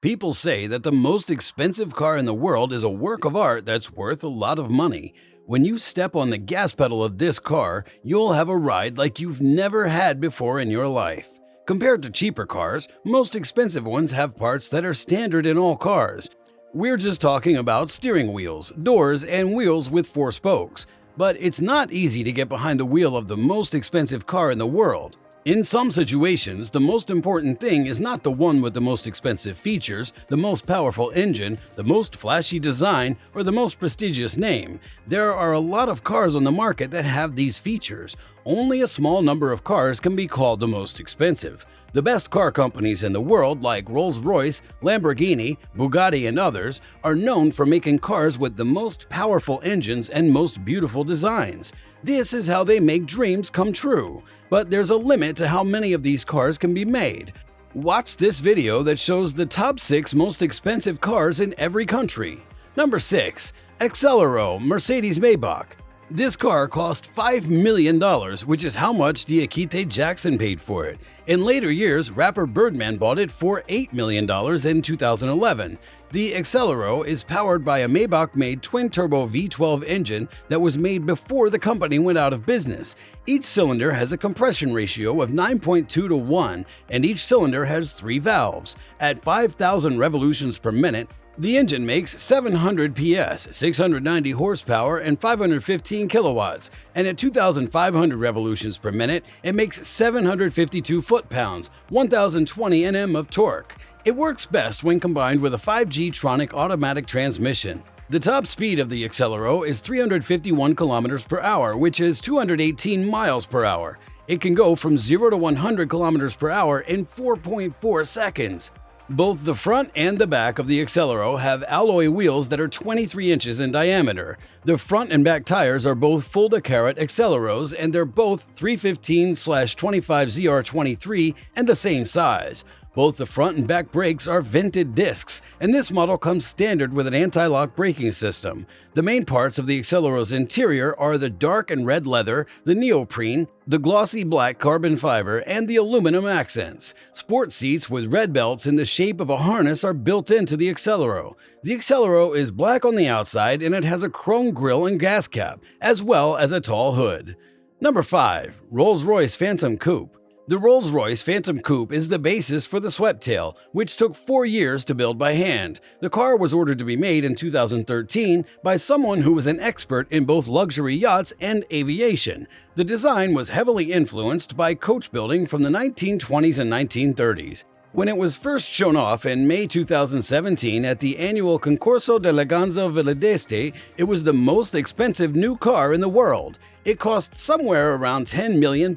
People say that the most expensive car in the world is a work of art that's worth a lot of money. When you step on the gas pedal of this car, you'll have a ride like you've never had before in your life. Compared to cheaper cars, most expensive ones have parts that are standard in all cars. We're just talking about steering wheels, doors, and wheels with four spokes. But it's not easy to get behind the wheel of the most expensive car in the world. In some situations, the most important thing is not the one with the most expensive features, the most powerful engine, the most flashy design, or the most prestigious name. There are a lot of cars on the market that have these features. Only a small number of cars can be called the most expensive. The best car companies in the world, like Rolls Royce, Lamborghini, Bugatti, and others, are known for making cars with the most powerful engines and most beautiful designs. This is how they make dreams come true. But there's a limit to how many of these cars can be made. Watch this video that shows the top 6 most expensive cars in every country. Number 6. Accelero Mercedes-Maybach. This car cost $5 million, which is how much Diakite Jackson paid for it. In later years, rapper Birdman bought it for $8 million in 2011. The Accelero is powered by a Maybach-made twin-turbo V12 engine that was made before the company went out of business. Each cylinder has a compression ratio of 9.2 to 1, and each cylinder has 3 valves. At 5,000 revolutions per minute, the engine makes 700 PS, 690 horsepower, and 515 kilowatts, and at 2,500 revolutions per minute, it makes 752 foot-pounds, 1,020 Nm of torque. It works best when combined with a 5G Tronic automatic transmission. The top speed of the Accelero is 351 km per hour, which is 218 miles per hour. It can go from 0 to 100 km per hour in 4.4 seconds. Both the front and the back of the Accelero have alloy wheels that are 23 inches in diameter. The front and back tires are both full-to-carat Acceleros, and they're both 315/25ZR23 and the same size. Both the front and back brakes are vented discs, and this model comes standard with an anti-lock braking system. The main parts of the Accelero's interior are the dark and red leather, the neoprene, the glossy black carbon fiber, and the aluminum accents. Sport seats with red belts in the shape of a harness are built into the Accelero. The Accelero is black on the outside, and it has a chrome grille and gas cap, as well as a tall hood. Number 5. Rolls Royce Phantom Coupe. The Rolls Royce Phantom Coupe is the basis for the Sweptail, which took 4 years to build by hand. The car was ordered to be made in 2013 by someone who was an expert in both luxury yachts and aviation. The design was heavily influenced by coach building from the 1920s and 1930s. When it was first shown off in May 2017 at the annual Concorso d'Eleganza Villa d'Este, it was the most expensive new car in the world. It cost somewhere around £10 million.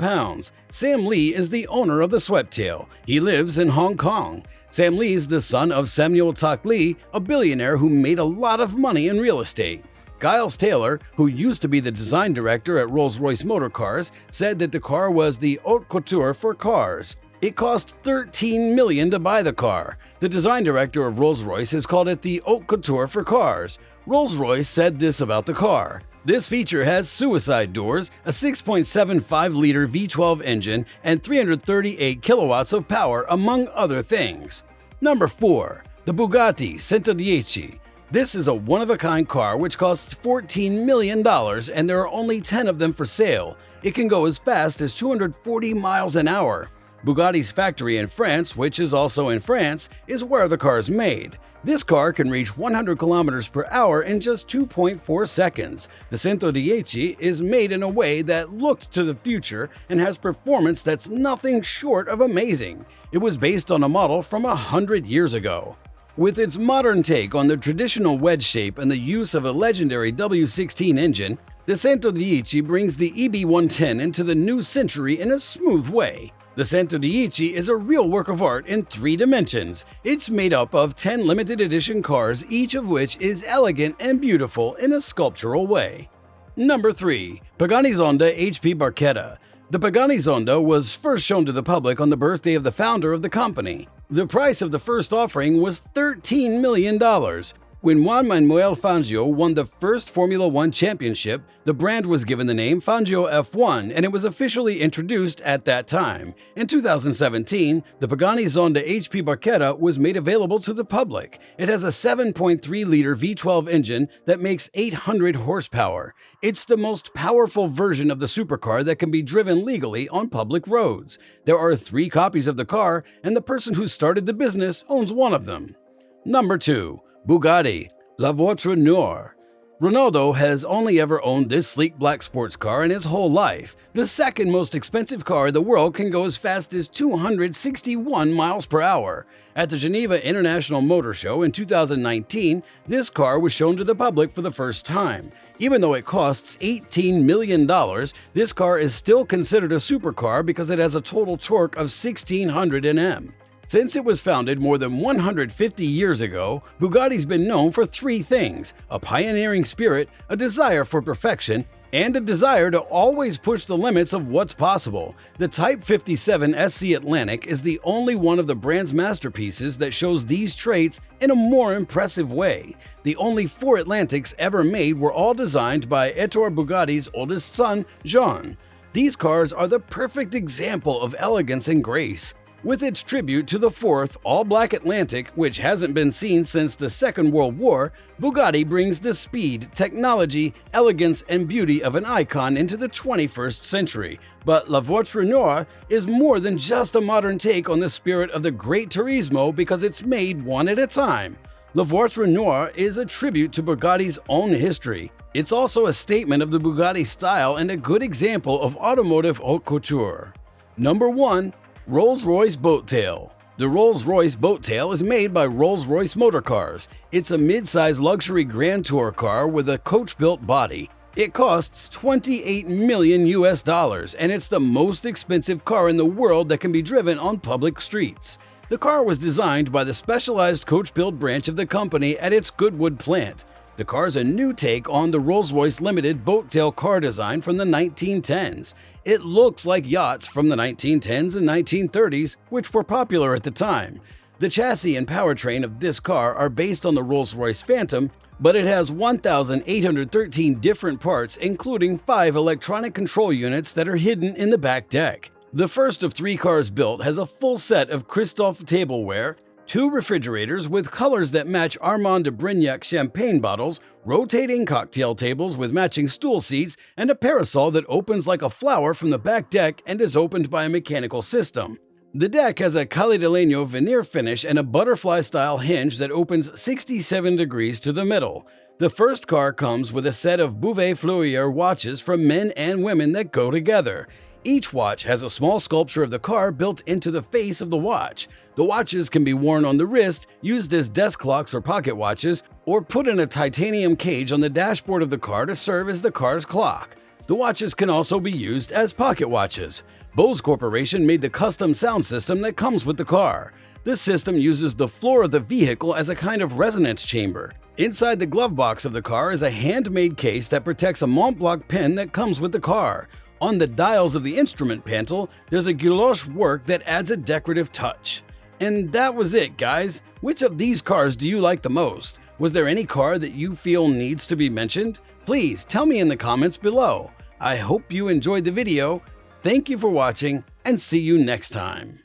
Sam Lee is the owner of the Sweptail. He lives in Hong Kong. Sam Lee is the son of Samuel Tak Lee, a billionaire who made a lot of money in real estate. Giles Taylor, who used to be the design director at Rolls-Royce Motor Cars, said that the car was the haute couture for cars. It cost $13 million to buy the car. The design director of Rolls-Royce has called it the haute couture for cars. Rolls-Royce said this about the car. This feature has suicide doors, a 6.75-liter V12 engine, and 338 kilowatts of power, among other things. Number 4. The Bugatti Centodieci. This is a one-of-a-kind car which costs $14 million, and there are only 10 of them for sale. It can go as fast as 240 miles an hour. Bugatti's factory in France, which is also in France, is where the car is made. This car can reach 100 km per hour in just 2.4 seconds. The Centodieci is made in a way that looked to the future and has performance that's nothing short of amazing. It was based on a model from 100 years ago. With its modern take on the traditional wedge shape and the use of a legendary W16 engine, the Centodieci brings the EB110 into the new century in a smooth way. The Centodieci is a real work of art in 3 dimensions. It's made up of 10 limited edition cars, each of which is elegant and beautiful in a sculptural way. Number 3. Pagani Zonda HP Barchetta. The Pagani Zonda was first shown to the public on the birthday of the founder of the company. The price of the first offering was $13 million. When Juan Manuel Fangio won the first Formula One championship, the brand was given the name Fangio F1 and it was officially introduced at that time. In 2017, the Pagani Zonda HP Barchetta was made available to the public. It has a 7.3-liter V12 engine that makes 800 horsepower. It's the most powerful version of the supercar that can be driven legally on public roads. There are 3 copies of the car, and the person who started the business owns one of them. Number 2. Bugatti, La Voiture Noire. Ronaldo has only ever owned this sleek black sports car in his whole life. The second most expensive car in the world can go as fast as 261 miles per hour. At the Geneva International Motor Show in 2019, this car was shown to the public for the first time. Even though it costs $18 million, this car is still considered a supercar because it has a total torque of 1600 Nm. Since it was founded more than 150 years ago, Bugatti's been known for 3 things: a pioneering spirit, a desire for perfection, and a desire to always push the limits of what's possible. The Type 57 SC Atlantic is the only one of the brand's masterpieces that shows these traits in a more impressive way. The only 4 Atlantics ever made were all designed by Ettore Bugatti's oldest son, Jean. These cars are the perfect example of elegance and grace. With its tribute to the 4th all-black Atlantic, which hasn't been seen since the Second World War, Bugatti brings the speed, technology, elegance, and beauty of an icon into the 21st century. But La Voiture Noire is more than just a modern take on the spirit of the Great Turismo because it's made one at a time. La Voiture Noire is a tribute to Bugatti's own history. It's also a statement of the Bugatti style and a good example of automotive haute couture. Number 1. Rolls Royce Boat Tail. The Rolls Royce Boat Tail is made by Rolls Royce Motor Cars. It's a mid-size luxury Grand Tour car with a coach-built body. It costs $28 million and it's the most expensive car in the world that can be driven on public streets. The car was designed by the specialized coach-build branch of the company at its Goodwood plant. The car's a new take on the Rolls-Royce Limited boat tail car design from the 1910s. It looks like yachts from the 1910s and 1930s, which were popular at the time. The chassis and powertrain of this car are based on the Rolls-Royce Phantom, but it has 1,813 different parts, including 5 electronic control units that are hidden in the back deck. The first of 3 cars built has a full set of Christophe tableware, 2 refrigerators with colors that match Armand de Brignac champagne bottles, rotating cocktail tables with matching stool seats, and a parasol that opens like a flower from the back deck and is opened by a mechanical system. The deck has a Calle de Leño veneer finish and a butterfly-style hinge that opens 67 degrees to the middle. The first car comes with a set of Bouvet Fluier watches for men and women that go together. Each watch has a small sculpture of the car built into the face of the watch. The watches can be worn on the wrist, used as desk clocks or pocket watches, or put in a titanium cage on the dashboard of the car to serve as the car's clock. The watches can also be used as pocket watches. Bose Corporation made the custom sound system that comes with the car. This system uses the floor of the vehicle as a kind of resonance chamber. Inside the glove box of the car is a handmade case that protects a Mont Blanc pen that comes with the car. On the dials of the instrument panel, there's a guilloche work that adds a decorative touch. And that was it, guys. Which of these cars do you like the most? Was there any car that you feel needs to be mentioned? Please tell me in the comments below. I hope you enjoyed the video. Thank you for watching and see you next time.